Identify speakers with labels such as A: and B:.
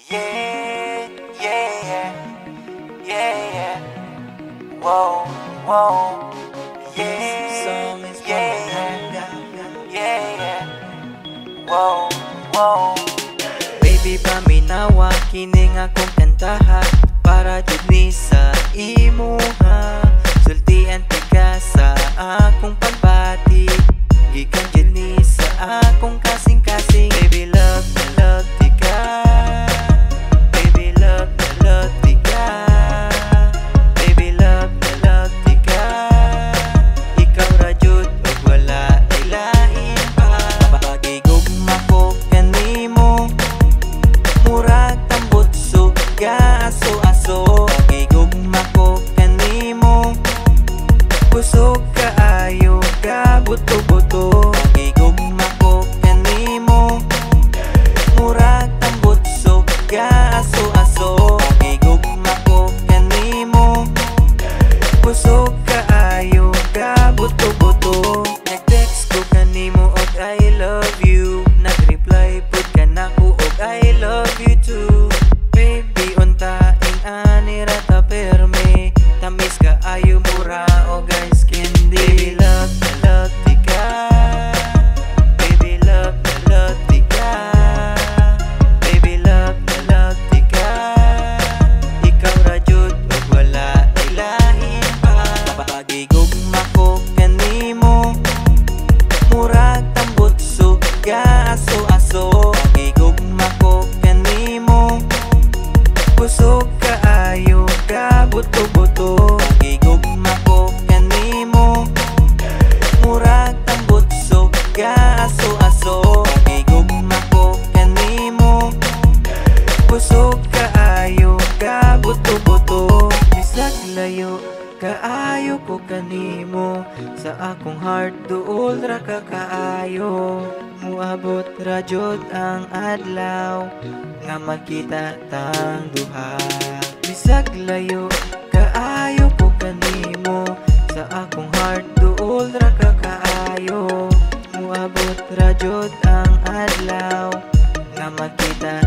A: Yeah, yeah, yeah, yeah. Whoa, whoa. Yeah, yeah, yeah. Whoa, whoa.
B: Baby, paminawa kining akong kantaha para jud ni sa imuha. Sultian ti ka sa akong pagbati, gikan jud ni sa akong kasing-kasing. Baby, love ti ka. Baby, love ti ka. Baby, love ti ka. Ikaw ra jud ug wala ay lain pa. Pagigugma ko kanimo, murag tambot suga aso-aso. Pagigugma ko kanimo, kusog kaayo ka buto-buto. Pagigugma ko kanimo, murag tambot suga aso-aso. Pagigugma ko kanimo, kusog kaayo ka buto-buto. Nag-text ko kanimo og I love you, nag-reply pud ka nako og I love you too. Baby, untain ani ra ta perme, tamis ka ayo mura o guys candy. Baby, love ti ka. Baby, love ti ka. Baby, love ti ka. Ikaw ra jud ug wala ay lain pa. Pagigugma ko kanimo, murag tambot suga aso-aso. Pagigugma ko kanimo, kusog kaayo ka buto-buto. Pagigugma ko kanimo, murag tambot suga aso-aso. Pagigugma ko kanimo, kusog kaayo ka buto-buto. Bisag layo kaayo ko kanimo, sa akong heart duol ra ka kaayo. Muabot ra jud ang adlaw nga magkita tang duha. Bisag layo kaayo ko kanimo, sa akong heart duol ra ka kaayo. Muabot ra jud ang adlaw nga magkita